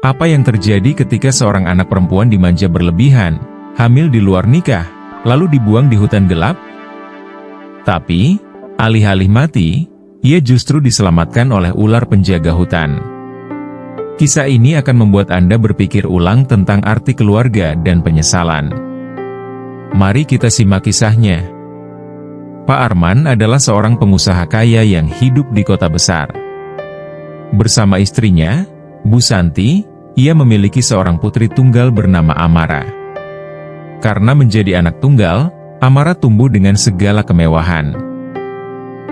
Apa yang terjadi ketika seorang anak perempuan dimanja berlebihan, hamil di luar nikah, lalu dibuang di hutan gelap? Tapi, alih-alih mati, ia justru diselamatkan oleh ular penjaga hutan. Kisah ini akan membuat Anda berpikir ulang tentang arti keluarga dan penyesalan. Mari kita simak kisahnya. Pak Arman adalah seorang pengusaha kaya yang hidup di kota besar. Bersama istrinya, Bu Santi, ia memiliki seorang putri tunggal bernama Amara. Karena menjadi anak tunggal, Amara tumbuh dengan segala kemewahan.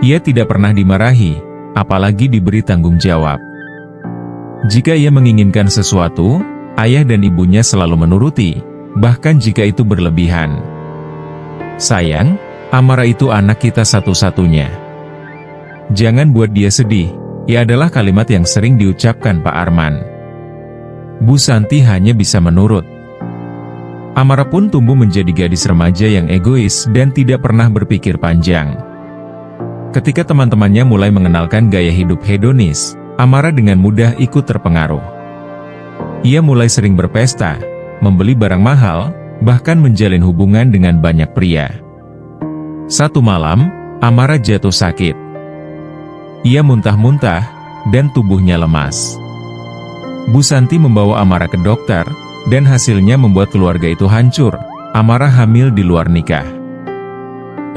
Ia tidak pernah dimarahi, apalagi diberi tanggung jawab. Jika ia menginginkan sesuatu, ayah dan ibunya selalu menuruti, bahkan jika itu berlebihan. Sayang, Amara itu anak kita satu-satunya. Jangan buat dia sedih, ia adalah kalimat yang sering diucapkan Pak Arman. Bu Santi hanya bisa menurut. Amara pun tumbuh menjadi gadis remaja yang egois dan tidak pernah berpikir panjang. Ketika teman-temannya mulai mengenalkan gaya hidup hedonis, Amara dengan mudah ikut terpengaruh. Ia mulai sering berpesta, membeli barang mahal, bahkan menjalin hubungan dengan banyak pria. Satu malam, Amara jatuh sakit. Ia muntah-muntah, dan tubuhnya lemas. Bu Santi membawa Amara ke dokter, dan hasilnya membuat keluarga itu hancur. Amara hamil di luar nikah.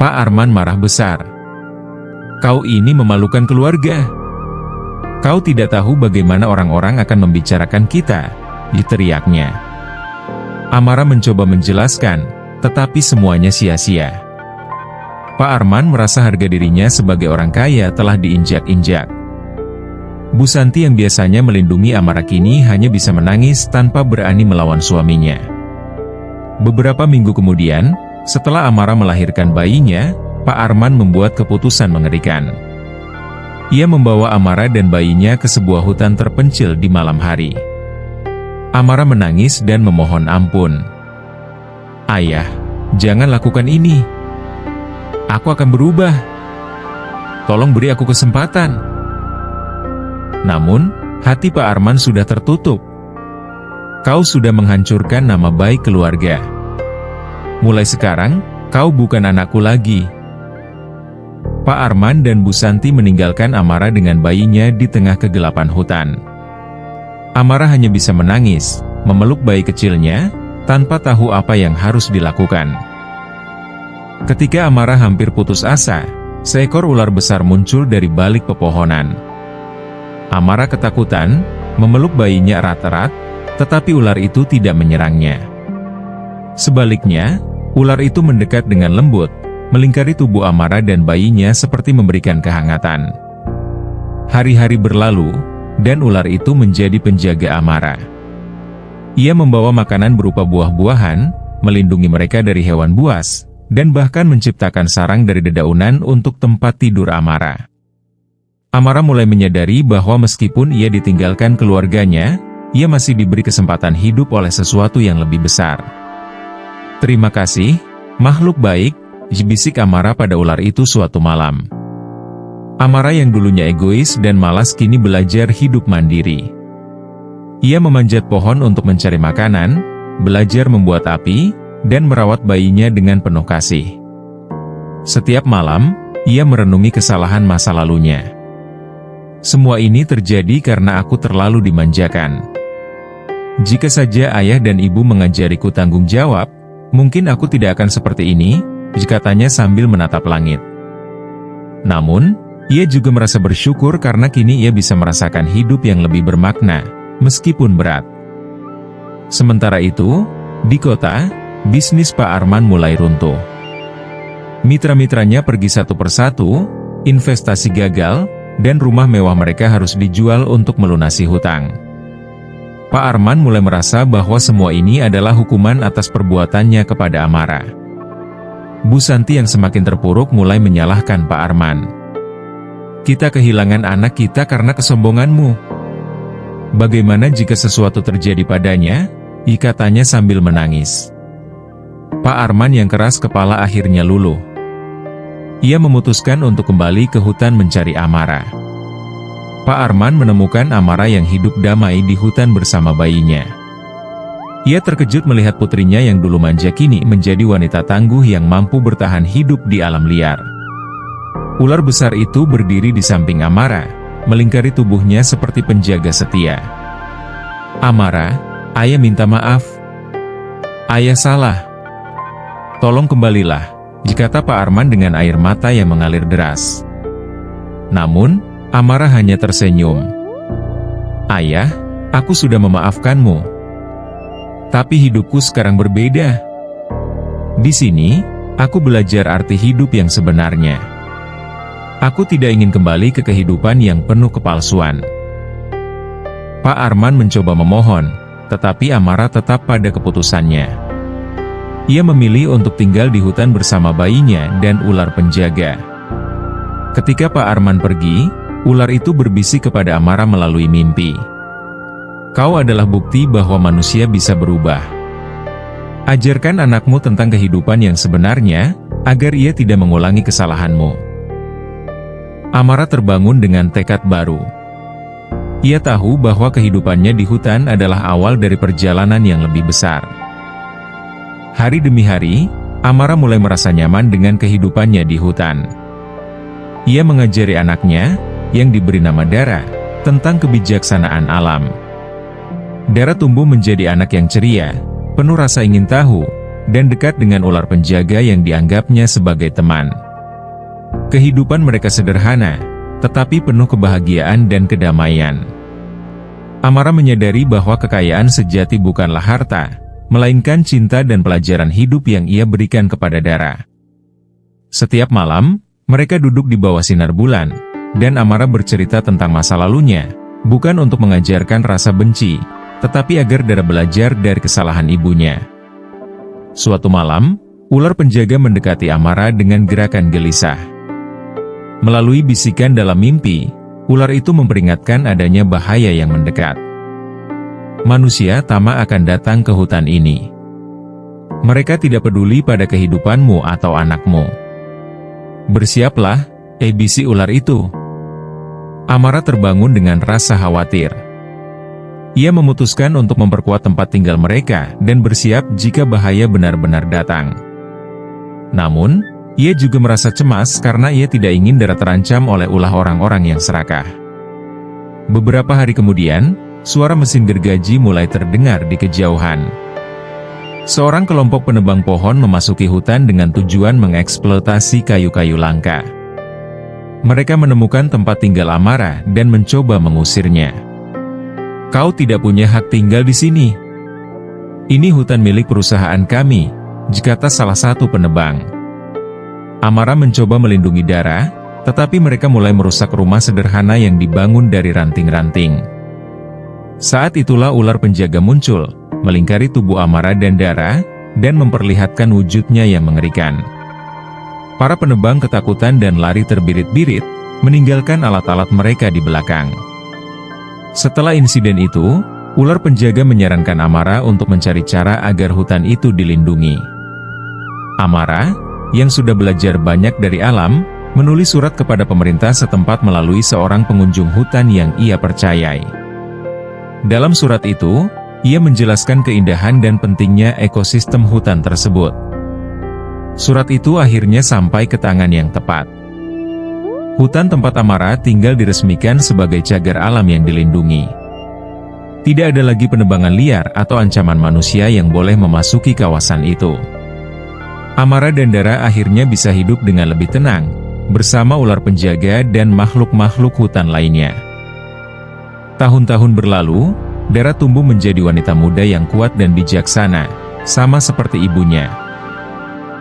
Pak Arman marah besar. "Kau ini memalukan keluarga. Kau tidak tahu bagaimana orang-orang akan membicarakan kita," teriaknya. Amara mencoba menjelaskan, tetapi semuanya sia-sia. Pak Arman merasa harga dirinya sebagai orang kaya telah diinjak-injak. Bu Santi yang biasanya melindungi Amara kini hanya bisa menangis tanpa berani melawan suaminya. Beberapa minggu kemudian, setelah Amara melahirkan bayinya, Pak Arman membuat keputusan mengerikan. Ia membawa Amara dan bayinya ke sebuah hutan terpencil di malam hari. Amara menangis dan memohon ampun. "Ayah, jangan lakukan ini. Aku akan berubah. Tolong beri aku kesempatan." Namun, hati Pak Arman sudah tertutup. "Kau sudah menghancurkan nama baik keluarga. Mulai sekarang, kau bukan anakku lagi." Pak Arman dan Bu Santi meninggalkan Amara dengan bayinya di tengah kegelapan hutan. Amara hanya bisa menangis, memeluk bayi kecilnya, tanpa tahu apa yang harus dilakukan. Ketika Amara hampir putus asa, seekor ular besar muncul dari balik pepohonan. Amara ketakutan, memeluk bayinya erat-erat, tetapi ular itu tidak menyerangnya. Sebaliknya, ular itu mendekat dengan lembut, melingkari tubuh Amara dan bayinya seperti memberikan kehangatan. Hari-hari berlalu, dan ular itu menjadi penjaga Amara. Ia membawa makanan berupa buah-buahan, melindungi mereka dari hewan buas, dan bahkan menciptakan sarang dari dedaunan untuk tempat tidur Amara. Amara mulai menyadari bahwa meskipun ia ditinggalkan keluarganya, ia masih diberi kesempatan hidup oleh sesuatu yang lebih besar. "Terima kasih, makhluk baik," bisik Amara pada ular itu suatu malam. Amara yang dulunya egois dan malas kini belajar hidup mandiri. Ia memanjat pohon untuk mencari makanan, belajar membuat api, dan merawat bayinya dengan penuh kasih. Setiap malam, ia merenungi kesalahan masa lalunya. "Semua ini terjadi karena aku terlalu dimanjakan. Jika saja ayah dan ibu mengajariku tanggung jawab, mungkin aku tidak akan seperti ini," katanya sambil menatap langit. Namun, ia juga merasa bersyukur karena kini ia bisa merasakan hidup yang lebih bermakna, meskipun berat. Sementara itu, di kota, bisnis Pak Arman mulai runtuh. Mitra-mitranya pergi satu persatu, investasi gagal, dan rumah mewah mereka harus dijual untuk melunasi hutang. Pak Arman mulai merasa bahwa semua ini adalah hukuman atas perbuatannya kepada Amara. Bu Santi yang semakin terpuruk mulai menyalahkan Pak Arman. "Kita kehilangan anak kita karena kesombonganmu. Bagaimana jika sesuatu terjadi padanya?" katanya sambil menangis. Pak Arman yang keras kepala akhirnya luluh. Ia memutuskan untuk kembali ke hutan mencari Amara. Pak Arman menemukan Amara yang hidup damai di hutan bersama bayinya. Ia terkejut melihat putrinya yang dulu manja kini menjadi wanita tangguh yang mampu bertahan hidup di alam liar. Ular besar itu berdiri di samping Amara, melingkari tubuhnya seperti penjaga setia. "Amara, ayah minta maaf. Ayah salah. Tolong kembalilah," kata Pak Arman dengan air mata yang mengalir deras. Namun, Amara hanya tersenyum. "Ayah, aku sudah memaafkanmu. Tapi hidupku sekarang berbeda. Di sini, aku belajar arti hidup yang sebenarnya. Aku tidak ingin kembali ke kehidupan yang penuh kepalsuan." Pak Arman mencoba memohon, tetapi Amara tetap pada keputusannya. Ia memilih untuk tinggal di hutan bersama bayinya dan ular penjaga. Ketika Pak Arman pergi, ular itu berbisik kepada Amara melalui mimpi. "Kau adalah bukti bahwa manusia bisa berubah. Ajarkan anakmu tentang kehidupan yang sebenarnya, agar ia tidak mengulangi kesalahanmu." Amara terbangun dengan tekad baru. Ia tahu bahwa kehidupannya di hutan adalah awal dari perjalanan yang lebih besar. Hari demi hari, Amara mulai merasa nyaman dengan kehidupannya di hutan. Ia mengajari anaknya, yang diberi nama Dara, tentang kebijaksanaan alam. Dara tumbuh menjadi anak yang ceria, penuh rasa ingin tahu, dan dekat dengan ular penjaga yang dianggapnya sebagai teman. Kehidupan mereka sederhana, tetapi penuh kebahagiaan dan kedamaian. Amara menyadari bahwa kekayaan sejati bukanlah harta, melainkan cinta dan pelajaran hidup yang ia berikan kepada Dara. Setiap malam, mereka duduk di bawah sinar bulan, dan Amara bercerita tentang masa lalunya, bukan untuk mengajarkan rasa benci, tetapi agar Dara belajar dari kesalahan ibunya. Suatu malam, ular penjaga mendekati Amara dengan gerakan gelisah. Melalui bisikan dalam mimpi, ular itu memperingatkan adanya bahaya yang mendekat. Manusia tamak akan datang ke hutan ini. Mereka tidak peduli pada kehidupanmu atau anakmu. Bersiaplah, bisi ular itu. Amara terbangun dengan rasa khawatir. Ia memutuskan untuk memperkuat tempat tinggal mereka dan bersiap jika bahaya benar-benar datang. Namun, ia juga merasa cemas karena ia tidak ingin Dara terancam oleh ulah orang-orang yang serakah. Beberapa hari kemudian, suara mesin gergaji mulai terdengar di kejauhan. Seorang kelompok penebang pohon memasuki hutan dengan tujuan mengeksploitasi kayu-kayu langka. Mereka menemukan tempat tinggal Amara dan mencoba mengusirnya. "Kau tidak punya hak tinggal di sini. Ini hutan milik perusahaan kami," kata salah satu penebang. Amara mencoba melindungi Dara, tetapi mereka mulai merusak rumah sederhana yang dibangun dari ranting-ranting. Saat itulah ular penjaga muncul, melingkari tubuh Amara dan Dara, dan memperlihatkan wujudnya yang mengerikan. Para penebang ketakutan dan lari terbirit-birit, meninggalkan alat-alat mereka di belakang. Setelah insiden itu, ular penjaga menyarankan Amara untuk mencari cara agar hutan itu dilindungi. Amara, yang sudah belajar banyak dari alam, menulis surat kepada pemerintah setempat melalui seorang pengunjung hutan yang ia percayai. Dalam surat itu, ia menjelaskan keindahan dan pentingnya ekosistem hutan tersebut. Surat itu akhirnya sampai ke tangan yang tepat. Hutan tempat Amara tinggal diresmikan sebagai cagar alam yang dilindungi. Tidak ada lagi penebangan liar atau ancaman manusia yang boleh memasuki kawasan itu. Amara dan Dara akhirnya bisa hidup dengan lebih tenang, bersama ular penjaga dan makhluk-makhluk hutan lainnya. Tahun-tahun berlalu, Dara tumbuh menjadi wanita muda yang kuat dan bijaksana, sama seperti ibunya.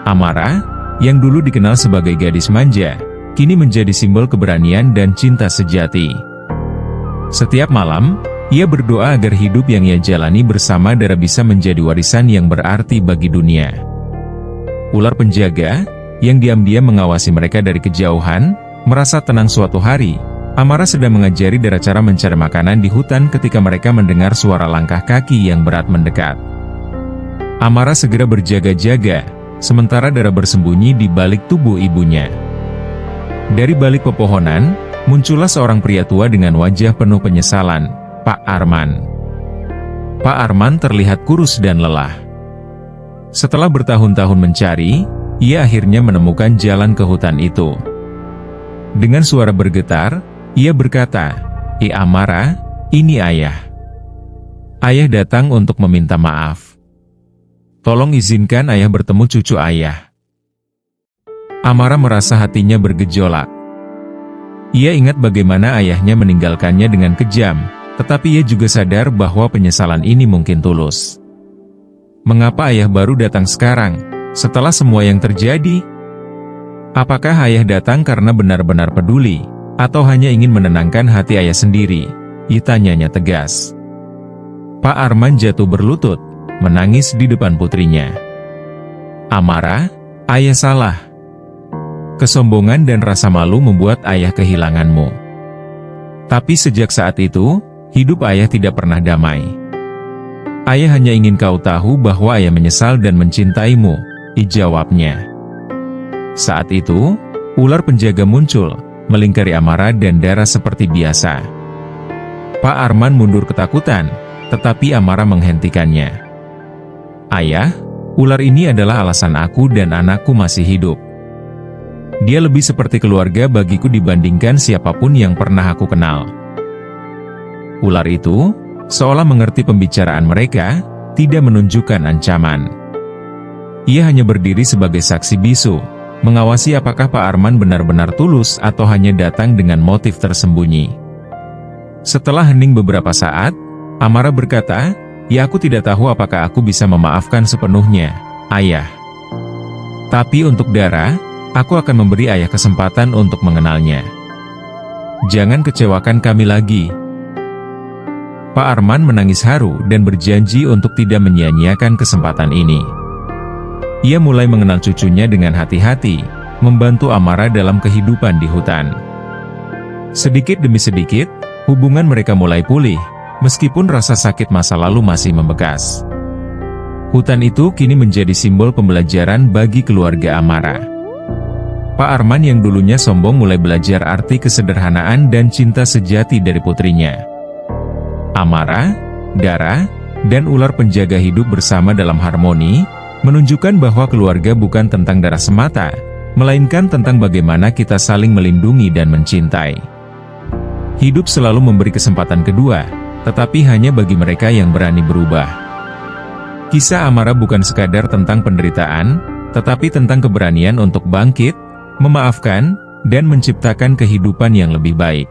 Amara, yang dulu dikenal sebagai gadis manja, kini menjadi simbol keberanian dan cinta sejati. Setiap malam, ia berdoa agar hidup yang ia jalani bersama Dara bisa menjadi warisan yang berarti bagi dunia. Ular penjaga, yang diam-diam mengawasi mereka dari kejauhan, merasa tenang suatu hari. Amara sedang mengajari Dara cara mencari makanan di hutan ketika mereka mendengar suara langkah kaki yang berat mendekat. Amara segera berjaga-jaga, sementara Dara bersembunyi di balik tubuh ibunya. Dari balik pepohonan, muncullah seorang pria tua dengan wajah penuh penyesalan, Pak Arman. Pak Arman terlihat kurus dan lelah. Setelah bertahun-tahun mencari, ia akhirnya menemukan jalan ke hutan itu. Dengan suara bergetar, ia berkata, Amara, ini ayah. Ayah datang untuk meminta maaf. Tolong izinkan ayah bertemu cucu ayah. Amara merasa hatinya bergejolak. Ia ingat bagaimana ayahnya meninggalkannya dengan kejam, tetapi ia juga sadar bahwa penyesalan ini mungkin tulus. Mengapa ayah baru datang sekarang, setelah semua yang terjadi? Apakah ayah datang karena benar-benar peduli, atau hanya ingin menenangkan hati ayah sendiri? Tanyanya tegas. Pak Arman jatuh berlutut, menangis di depan putrinya. Amara, ayah salah. Kesombongan dan rasa malu membuat ayah kehilanganmu. Tapi sejak saat itu, hidup ayah tidak pernah damai. Ayah hanya ingin kau tahu bahwa ayah menyesal dan mencintaimu, jawabnya. Saat itu, ular penjaga muncul, melingkari Amara dan Dara seperti biasa. Pak Arman mundur ketakutan, tetapi Amara menghentikannya. Ayah, ular ini adalah alasan aku dan anakku masih hidup. Dia lebih seperti keluarga bagiku dibandingkan siapapun yang pernah aku kenal. Ular itu, seolah mengerti pembicaraan mereka, tidak menunjukkan ancaman. Ia hanya berdiri sebagai saksi bisu, mengawasi apakah Pak Arman benar-benar tulus atau hanya datang dengan motif tersembunyi. Setelah hening beberapa saat, Amara berkata, aku tidak tahu apakah aku bisa memaafkan sepenuhnya, ayah. Tapi untuk Dara, aku akan memberi ayah kesempatan untuk mengenalnya. Jangan kecewakan kami lagi. Pak Arman menangis haru dan berjanji untuk tidak menyia-nyiakan kesempatan ini. Ia mulai mengenal cucunya dengan hati-hati, membantu Amara dalam kehidupan di hutan. Sedikit demi sedikit, hubungan mereka mulai pulih, meskipun rasa sakit masa lalu masih membekas. Hutan itu kini menjadi simbol pembelajaran bagi keluarga Amara. Pak Arman yang dulunya sombong mulai belajar arti kesederhanaan dan cinta sejati dari putrinya. Amara, Dara, dan ular penjaga hidup bersama dalam harmoni, menunjukkan bahwa keluarga bukan tentang darah semata, melainkan tentang bagaimana kita saling melindungi dan mencintai. Hidup selalu memberi kesempatan kedua, tetapi hanya bagi mereka yang berani berubah. Kisah Amara bukan sekadar tentang penderitaan, tetapi tentang keberanian untuk bangkit, memaafkan, dan menciptakan kehidupan yang lebih baik.